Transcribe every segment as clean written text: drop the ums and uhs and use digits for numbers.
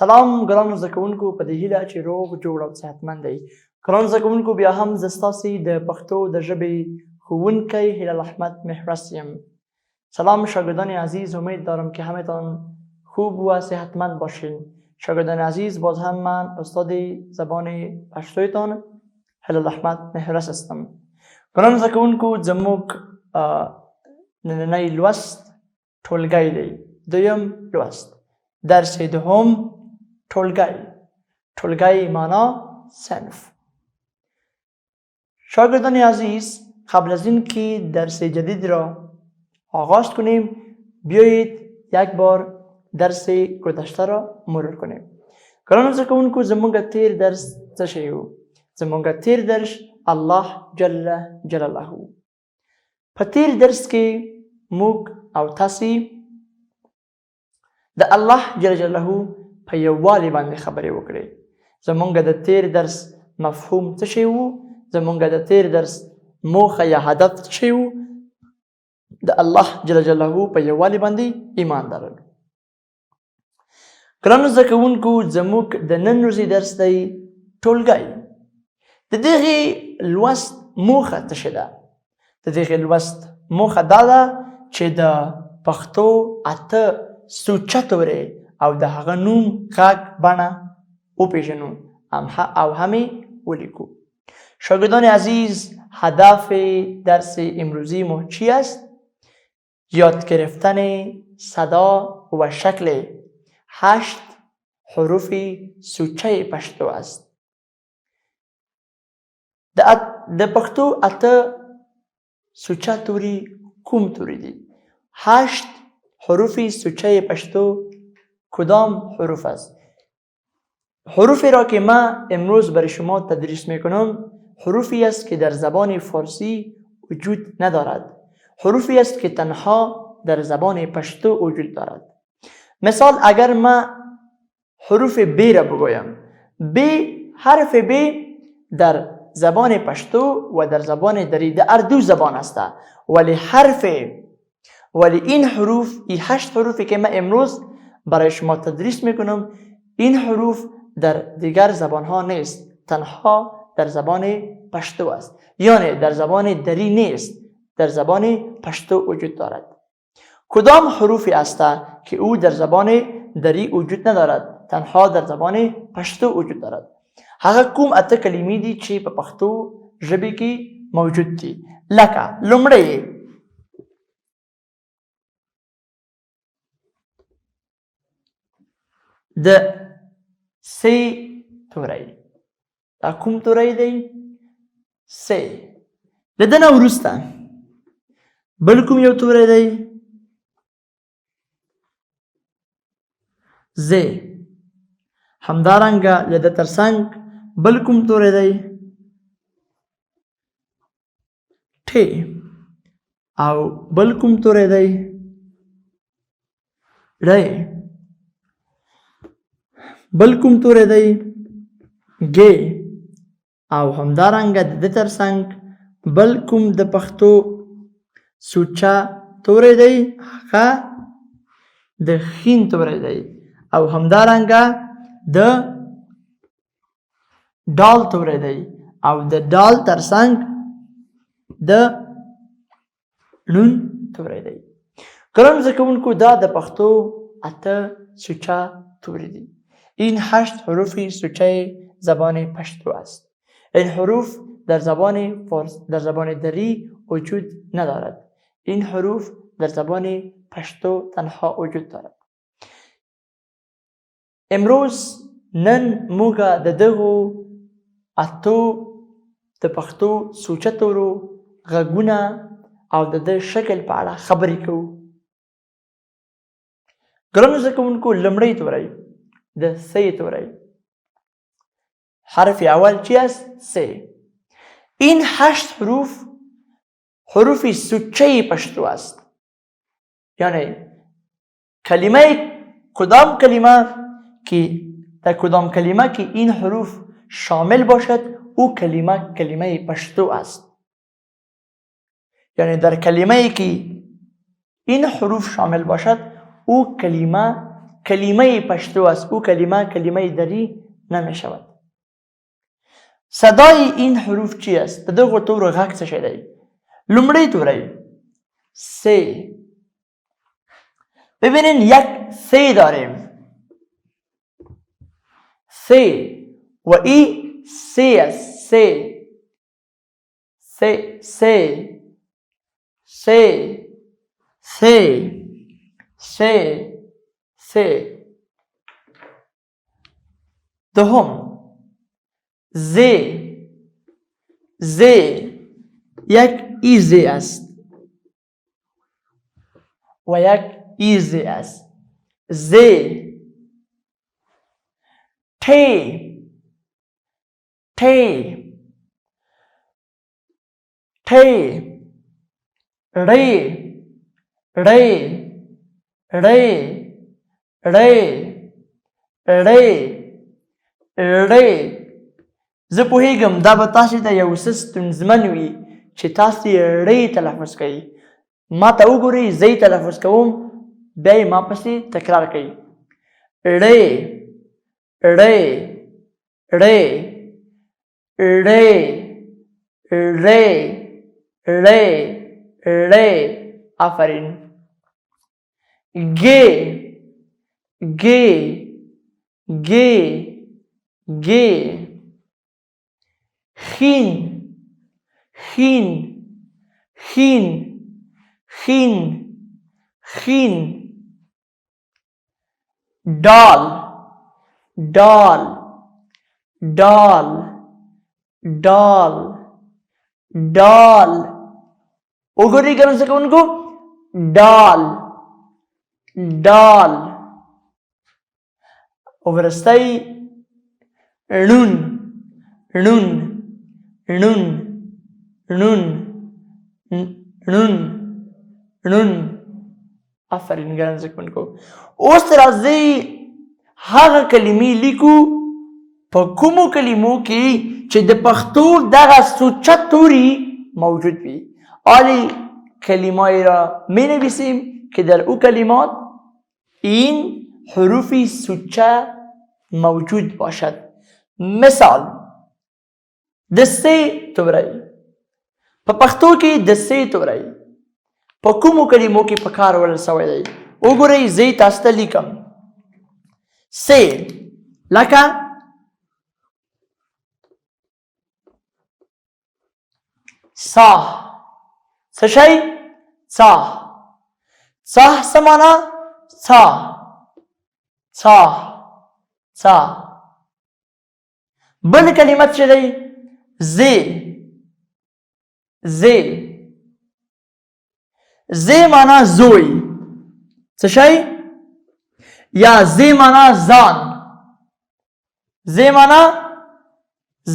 سلام ګرانو زده کوونکو، په دې هیله چې روغ جوړ او صحتمند دی. ګرانو زده کوونکو، بیا هم زه ستاسې د پښتو د ژبې ښوونکی هلال احمد مهرس یم. سلام شاگردان عزیز، امید دارم که همتان خوب و صحتمند باشین. شاگردان عزیز، باز هم من استاد زبان پښتوتان هلال احمد مهرس هستم. ګرانو زده کوونکو، زموږ نننی لوست ټولګی دی، دویم لوست، درس دوم ټولګی. ټولګی معنا صنف. شاگردان عزیز، قبل از این که درس جدید را آغاز کنیم، بیایید یک بار درس گذشته را مرور کنیم. گرانو زده کوونکو، زموږ تیر درس څه شی و؟ زموږ تیر درس الله جل جلاله. په تیر درس کې موږ او تاسې د الله جل جلاله په یووالي باندې خبرې وکړې. زموږ د تیر درس مفهوم څه شی و؟ زموږ د تیر درس موخه یا هدف څه شی و؟ د الله جل جلاله په یووالي باندې ایمان لرل. ګرانو زده کوونکو، زموږ د نن ورځې درس دی ټولګی. د دغې لوست موخه څه شی ده؟ د دغې لوست موخه دا ده چې د پښتو 8 سوچه تورې او د هغه نوم غږ بڼه وپېژنو او همې ولیکو. شاگردان عزیز، هدف درس امروزی ما چی است؟ یاد گرفتن صدا و شکل 8 حروف سوچه پښتو است. د پښتو 8 سوچه توری کوم توری دی؟ 8 حروف سوچه پښتو کدام حروف است؟ حروفی را که من امروز برای شما تدریس میکنم حروفی است که در زبان فارسی وجود ندارد. حروفی است که تنها در زبان پښتو وجود دارد. مثال اگر من حروف ب را بگویم، ب، حرف ب در زبان پښتو و در زبان دری در دو زبان است، ولی این حروف، این 8 حروفی که من امروز برای شما تدریس میکنم، این حروف در دیگر زبان ها نیست، تنها در زبان پښتو است. یعنی در زبان دری نیست، در زبان پښتو وجود دارد. کدام حروفی است که او در زبان دری وجود ندارد، تنها در زبان پښتو وجود دارد؟ هغه کوم 8 کلمې دي چې په پښتو ژبې کې موجود دي؟ لکه لومړی د س توری. دا کوم توری دی؟ س. له دې نه وروسته بل کوم یو توری دی؟ ز. همدارنګه له دې ترڅنګ بل کوم توری دی؟ ټ. او بل کوم توری دی؟ ر. بل کوم توری دی؟ گ. او همدارنګه د دې ترڅنګ بل کوم د پښتو سوچه توری دی؟ هغه د خین توری دی. او همدارنګه د ډال توری دی. او د ډال ترڅنګ د لون توری دی. ګرانو زده کوونکو، دا د پښتو 8 سوچه توری دی. این 8 حروف سوچه زبان پښتو است. این حروف در زبان دری وجود ندارد. این حروف در زبان پښتو تنها وجود دارد. امروز نن موږ د دغو 8 د پښتو سوچه تورو غږونه او د دې شکل په اړه خبرې کوو. ګرانو زده کوونکو، لومړی توری د س توری. حرف اول چی است؟ س. این 8 حروف سوچه پښتو است. یعنی کدام کلمه که این حروف شامل باشد او کلمه پښتو است. یعنی در کلمه که این حروف شامل باشد او کلمه پشتو است. او کلمه دری نمی شود. صدای این حروف چی است؟ به دو طور غږ څه شی دی؟ لومړی توری س. ببینین یک س داریم، س و ای س است. س س س س س س س. دوم ز. ز یک ایز است و یک ایز است. ز. ت. ت. ت. ر. ر. ر. ر. ر. ر. زه پوهیږم دا به تاسې ته یو څه ستونزمن وي چې تاسې ری تلفظ کوئ. ما ته وګورئ، زه یې تلفظ کوم، بیا یې ما پسې تکرار کوئ. ری ری ری ری ری ری ری. آفرین. گ. گ. گ. گ. خین. خین. خین. خین. خین. دال. دال. دال. دال. دال. وګورئ ګران زده کوونکو، دال دال. وروستی ړون. ړون. ړون. ړون. ړون. ړون. آفرین ګران زده کوونکو. اوس راځئ هغه کلمې لیکو په کومو کلمو کې چې د پښتو دغه سوچه توری موجود وي. آلی کلمه‌ای را می نویسیم که در او کلمات این حروف سوچه موجود باشد. مثال دسته توری. په پښتو کې دسته توری په کومو کلمو کې په کار وړل شوی دی؟ وګورئ، زه یې تاسو ته لیکم. س لکه سا. څه شی؟ څا. څا څه معنا؟ څا. څا. څا. بل کلمت چې دی ز. ز. ز معنا زوی. څه شی؟ یا ز معنا ځان. ز معنا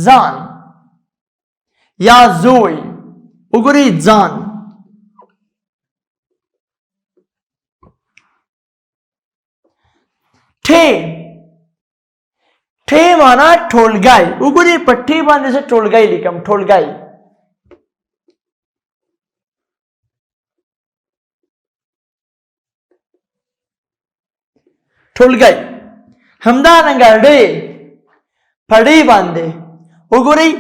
ځان یا زوی. وګورئ ځان. ټ. ټ معنا ټولګی. وګورئ په ټ باندې زه ټولګی لیکم. ټولګی. ټولګی. همدارنګه ړ په ړ باندې وګورئ.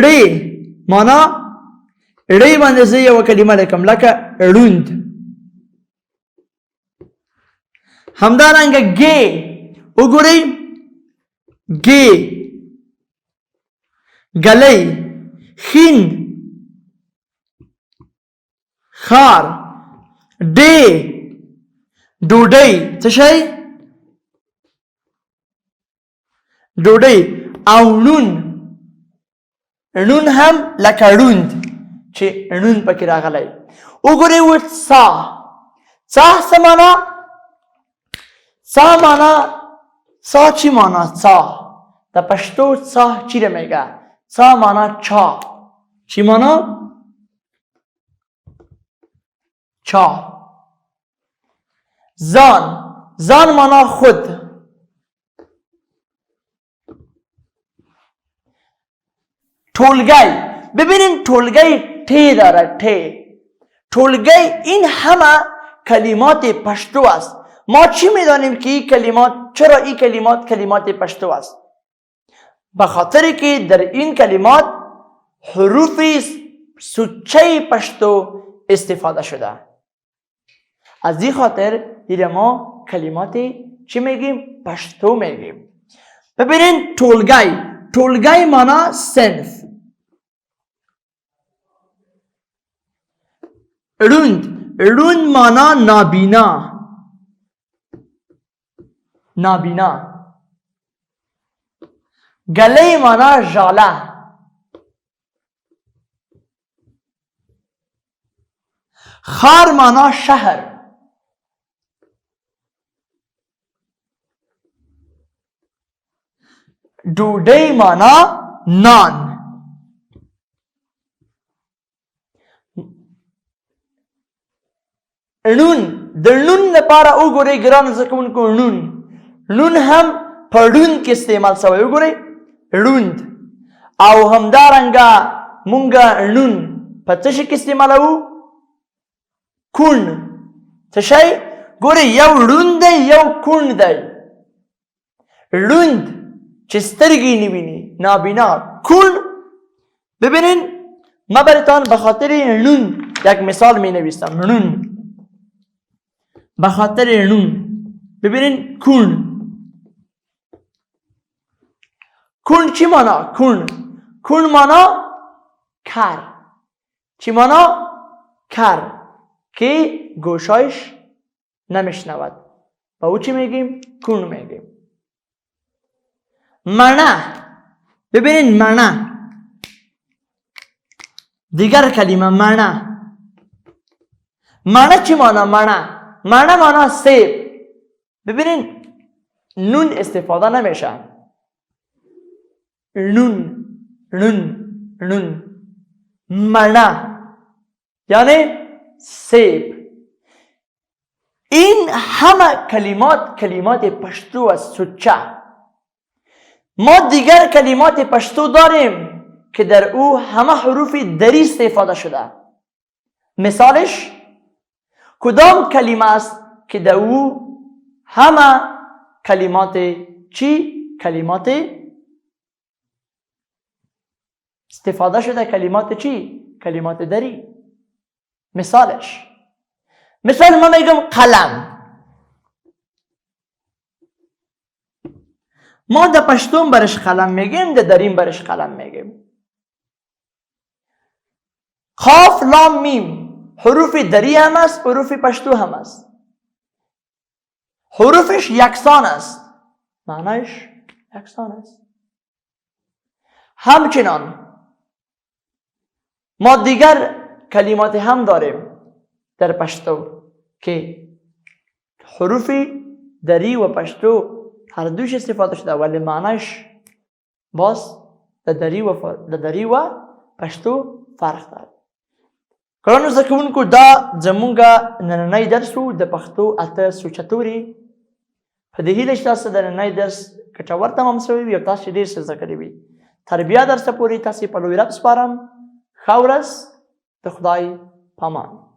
ړ معنا ړ باندې زه یوه کلمه لیکم لکه ړوند. همدارنګه ګ. وګورئ ګ. ګلی. خین. خار. ډ. ډوډۍ. څه شی؟ ډوډۍ. او ړون. ړون هم لکه ړوند چې ړون پکې راغلی. وګورئ اوس څا. څا څه معنا؟ څا معنا څا چی معنا؟ څا د پښتو څا چی رمیگه. څا معنا چا. چی معنا؟ چا. ځان. ځان معنا خود. ټولګی. ببینین ټولګی ت داره. ت. ټولګی این همه کلمات پښتو است. ما چی میدانیم که این کلمات، چرا این کلمات کلمات پشتو است؟ به خاطر که در این کلمات حروف سوچه پشتو استفاده شده. از این خاطر دیگه ما کلمات چی میگیم؟ پشتو میگیم. ببینین ټولګی، ټولګی معنا صنف. ړوند، ړوند معنا نابینا، نابینا. گله معنا ژاله. خار معنا شهر. ډوډۍ معنا نان. ړون، د ړون لپاره وګورئ ګرانو زده کوونکو، ړون، ړون هم په ړون کې استعمال شوی. وګورئ ړوند. او همدارنګه مونږه ړون په څه شي کې استعمالوو؟ کوڼ. څه شی؟ ګورئ یو ړوند دی یو کوڼ دی. ړوند چې سترګې نه ویني، نابینا. کوڼ. ببینین من براتان به خاطر ړون یک مثال می نویسم. ړون، به خاطر ړون. ببینین کوڼ. کوڼ چی معنا؟ کوڼ، کوڼ معنا کر. چی معنا؟ کر، که گوشایش نمیشنود. با او چی میگیم؟ کوڼ میگیم. مڼه، ببینین مڼه، دیگر کلمه مڼه. مڼه چی معنا؟ مڼه، مڼه معنا سیب. ببینین نون استفاده نمیشه. نون، نون، نون. مڼه یعنی سیب. این همه کلمات کلمات پشتو است، سوچه. ما دیگر کلمات پشتو داریم که در او همه حروف دری استفاده شده. مثالش کدام کلمه است که در او همه کلمات چی؟ کلمات استفاده شده. کلمات چی؟ کلمات دری. مثالش، مثال ما میگم قلم. ما در پشتون برش قلم میگیم، در دریم برش قلم میگیم. قاف لام میم حروف دری هم است، حروف پشتو هم است. حروفش یکسان است، معنیش یکسان است. همچنان ما دیگر کلمات هم داریم در پشتو که حروف دری و پشتو هر دوش استفاده شده، ولی معنیش باز در دری و پشتو فرق داره. ګرانو زده کوونکو، دا زمونږ نننی درس و د پښتو اته سوچتوري. په دې هیله چې تاسو د نننی درس ګټور تمام شوی وي او تاسو ډېر څه زده کړي وي. تر بیا درسه پورې تاسې په لوی رب سپارم. ښه ورځ، د خدای پامان.